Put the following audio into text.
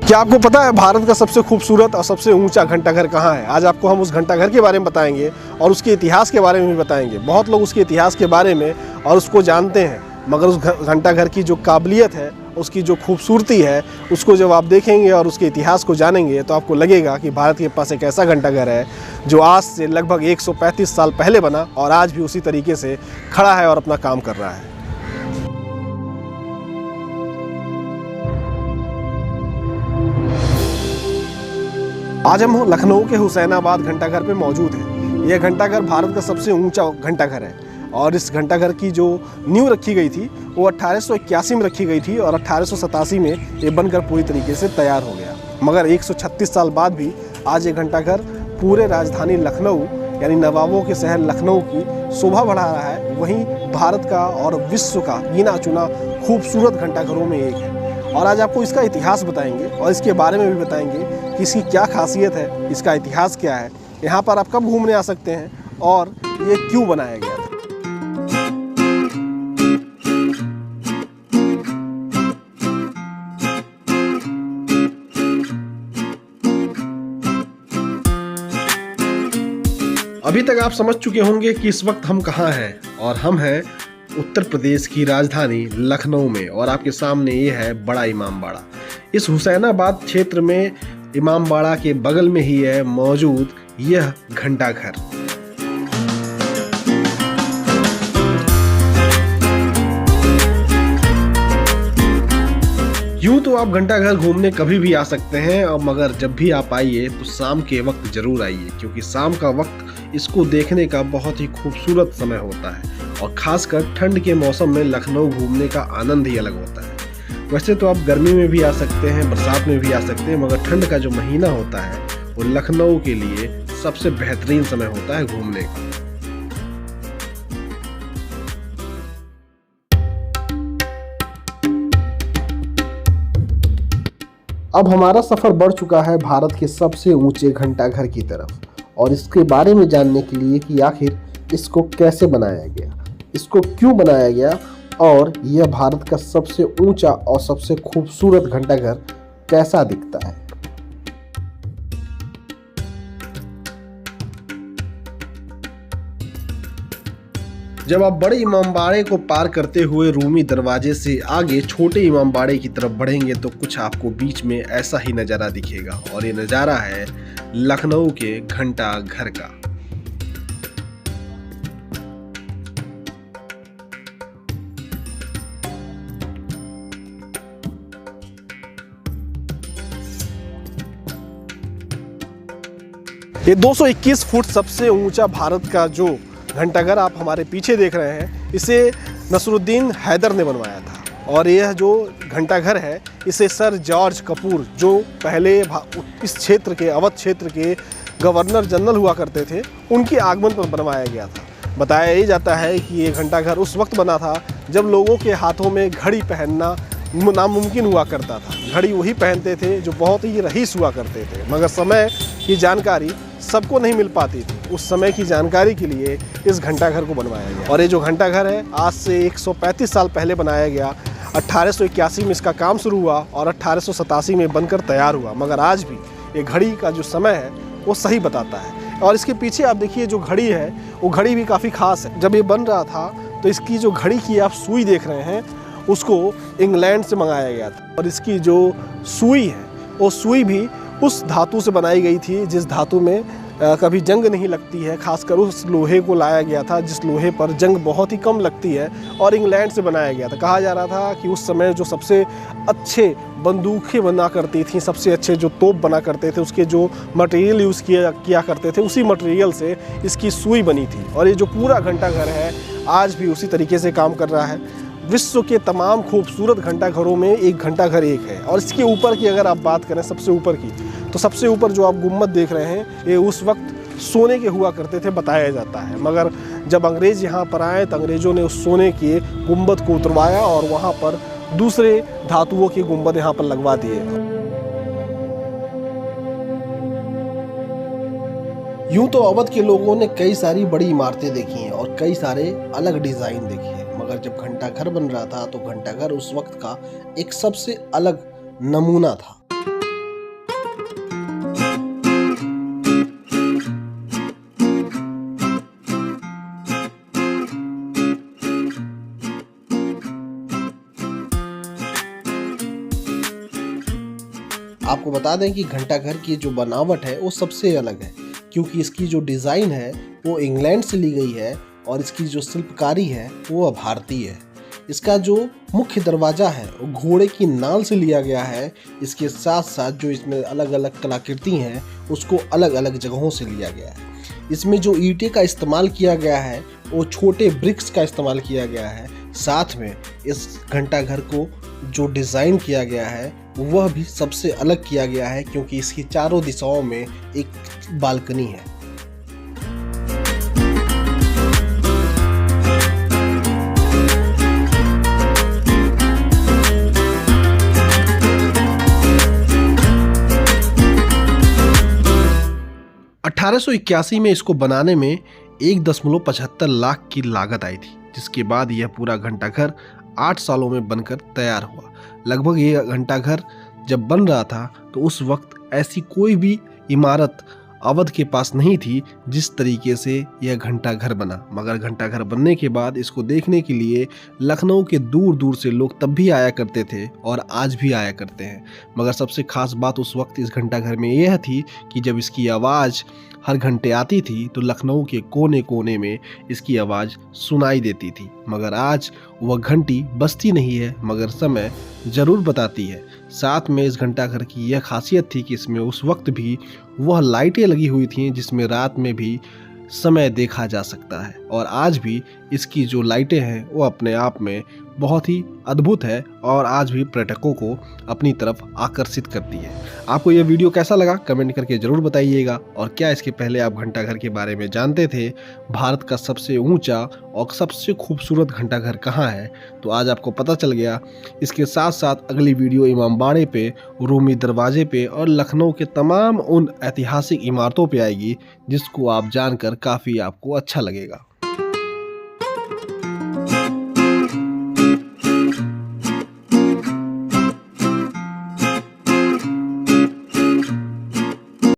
क्या आपको पता है भारत का सबसे खूबसूरत और सबसे ऊंचा घंटाघर कहाँ है? आज आपको हम उस घंटाघर के बारे में बताएंगे और उसके इतिहास के बारे में भी बताएंगे। बहुत लोग उसके इतिहास के बारे में और उसको जानते हैं, मगर उस घंटाघर की जो काबिलियत है, उसकी जो खूबसूरती है, उसको जब आप देखेंगे और उसके इतिहास को जानेंगे तो आपको लगेगा कि भारत के पास एक ऐसा घंटाघर है जो आज से लगभग 135 साल पहले बना और आज भी उसी तरीके से खड़ा है और अपना काम कर रहा है। आज हम लखनऊ के हुसैनाबाद घंटाघर पे मौजूद हैं। यह घंटाघर भारत का सबसे ऊंचा घंटाघर है और इस घंटाघर की जो नींव रखी गई थी वो 1881 में रखी गई थी और 1887 में ये बनकर पूरी तरीके से तैयार हो गया। मगर 136 साल बाद भी आज ये घंटाघर पूरे राजधानी लखनऊ यानी नवाबों के शहर लखनऊ की शोभा बढ़ा रहा है। वहीं भारत का और विश्व का गिना चुना खूबसूरत घंटाघरों में एक है। और आज आपको इसका इतिहास बताएंगे और इसके बारे में भी बताएंगे कि इसकी क्या खासियत है, इसका इतिहास क्या है, यहाँ पर आप कब घूमने आ सकते हैं और ये क्यों बनाया गया था। अभी तक आप समझ चुके होंगे कि इस वक्त हम कहाँ हैं, और हम हैं उत्तर प्रदेश की राजधानी लखनऊ में। और आपके सामने ये है बड़ा इमामबाड़ा। इस हुसैनाबाद क्षेत्र में इमामबाड़ा के बगल में ही है मौजूद यह घंटाघर। यूं तो आप घंटाघर घूमने कभी भी आ सकते हैं, और मगर जब भी आप आइए तो शाम के वक्त जरूर आइए, क्योंकि शाम का वक्त इसको देखने का बहुत ही खूबसूरत समय होता है। और खासकर ठंड के मौसम में लखनऊ घूमने का आनंद ही अलग होता है। वैसे तो आप गर्मी में भी आ सकते हैं, बरसात में भी आ सकते हैं, मगर ठंड का जो महीना होता है वो लखनऊ के लिए सबसे बेहतरीन समय होता है घूमने का। अब हमारा सफर बढ़ चुका है भारत के सबसे ऊंचे घंटाघर की तरफ, और इसके बारे में जानने के लिए कि आखिर इसको कैसे बनाया गया, इसको क्यों बनाया गया, और यह भारत का सबसे ऊंचा और सबसे खूबसूरत घंटाघर कैसा दिखता है। जब आप बड़े इमामबाड़े को पार करते हुए रूमी दरवाजे से आगे छोटे इमामबाड़े की तरफ बढ़ेंगे तो कुछ आपको बीच में ऐसा ही नज़ारा दिखेगा, और ये नज़ारा है लखनऊ के घंटाघर का। ये 221 फुट सबसे ऊंचा भारत का जो घंटाघर आप हमारे पीछे देख रहे हैं, इसे नसरुद्दीन हैदर ने बनवाया था। और यह जो घंटाघर है इसे सर जॉर्ज कपूर, जो पहले इस क्षेत्र के अवध क्षेत्र के गवर्नर जनरल हुआ करते थे, उनके आगमन पर बनवाया गया था। बताया यही जाता है कि ये घंटाघर उस वक्त बना था जब लोगों के हाथों में घड़ी पहनना नामुमकिन हुआ करता था। घड़ी वही पहनते थे जो बहुत ही रईस हुआ करते थे, मगर समय की जानकारी सबको नहीं मिल पाती थी। उस समय की जानकारी के लिए इस घंटाघर को बनवाया गया। और ये जो घंटाघर है आज से 135 साल पहले बनाया गया। 1881 में इसका काम शुरू हुआ और 1887 में बनकर तैयार हुआ, मगर आज भी ये घड़ी का जो समय है वो सही बताता है। और इसके पीछे आप देखिए जो घड़ी है वो घड़ी भी काफ़ी खास है। जब ये बन रहा था तो इसकी जो घड़ी की आप सुई देख रहे हैं उसको इंग्लैंड से मंगाया गया था, और इसकी जो सुई है वो सुई भी उस धातु से बनाई गई थी जिस धातु में कभी जंग नहीं लगती है। खासकर उस लोहे को लाया गया था जिस लोहे पर जंग बहुत ही कम लगती है, और इंग्लैंड से बनाया गया था। कहा जा रहा था कि उस समय जो सबसे अच्छे बंदूकें बना करती थी, सबसे अच्छे जो तोप बना करते थे, उसके जो मटेरियल यूज़ किया करते थे, उसी मटेरियल से इसकी सुई बनी थी। और ये जो पूरा घंटाघर है आज भी उसी तरीके से काम कर रहा है। विश्व के तमाम खूबसूरत घंटाघरों में एक घंटाघर एक है। और इसके ऊपर की अगर आप बात करें सबसे ऊपर की, तो सबसे ऊपर जो आप गुम्बद देख रहे हैं ये उस वक्त सोने के हुआ करते थे बताया जाता है। मगर जब अंग्रेज़ यहाँ पर आए तो अंग्रेज़ों ने उस सोने के गुम्बद को उतरवाया और वहाँ पर दूसरे धातुओं के गुम्बद यहाँ पर लगवा दिए। यूँ तो अवध के लोगों ने कई सारी बड़ी इमारतें देखी हैं और कई सारे अलग डिज़ाइन देखे हैं, मगर जब घंटाघर बन रहा था तो घंटाघर उस वक्त का एक सबसे अलग नमूना था। आपको बता दें कि घंटाघर की जो बनावट है वो सबसे अलग है, क्योंकि इसकी जो डिज़ाइन है वो इंग्लैंड से ली गई है और इसकी जो शिल्पकारी है वो भारतीय है। इसका जो मुख्य दरवाज़ा है वो घोड़े की नाल से लिया गया है। इसके साथ साथ जो इसमें अलग अलग कलाकृति हैं उसको अलग अलग जगहों से लिया गया है। इसमें जो ईंटें का इस्तेमाल किया गया है वो छोटे ब्रिक्स का इस्तेमाल किया गया है। साथ में इस घंटाघर को जो डिज़ाइन किया गया है वह भी सबसे अलग किया गया है, क्योंकि इसकी चारों दिशाओं में एक बालकनी है। (1881) में इसको बनाने में 1.75 लाख की लागत आई थी, जिसके बाद यह पूरा घंटाघर 8 सालों में बनकर तैयार हुआ। लगभग ये घंटाघर जब बन रहा था तो उस वक्त ऐसी कोई भी इमारत अवध के पास नहीं थी जिस तरीके से यह घंटाघर बना। मगर घंटाघर बनने के बाद इसको देखने के लिए लखनऊ के दूर दूर से लोग तब भी आया करते थे और आज भी आया करते हैं। मगर सबसे खास बात उस वक्त इस घंटाघर में यह थी कि जब इसकी आवाज़ हर घंटे आती थी तो लखनऊ के कोने कोने में इसकी आवाज़ सुनाई देती थी। मगर आज वह घंटी बजती नहीं है, मगर समय ज़रूर बताती है। साथ में इस घंटाघर की यह खासियत थी कि इसमें उस वक्त भी वह लाइटें लगी हुई थीं जिसमें रात में भी समय देखा जा सकता है। और आज भी इसकी जो लाइटें हैं वो अपने आप में बहुत ही अद्भुत है और आज भी पर्यटकों को अपनी तरफ आकर्षित करती है। आपको यह वीडियो कैसा लगा कमेंट करके ज़रूर बताइएगा। और क्या इसके पहले आप घंटाघर के बारे में जानते थे? भारत का सबसे ऊंचा और सबसे खूबसूरत घंटाघर कहाँ है? तो आज आपको पता चल गया। इसके साथ साथ अगली वीडियो इमामबाड़े पे, रूमी दरवाजे पे और लखनऊ के तमाम उन ऐतिहासिक इमारतों पे आएगी जिसको आप जानकर काफ़ी आपको अच्छा लगेगा।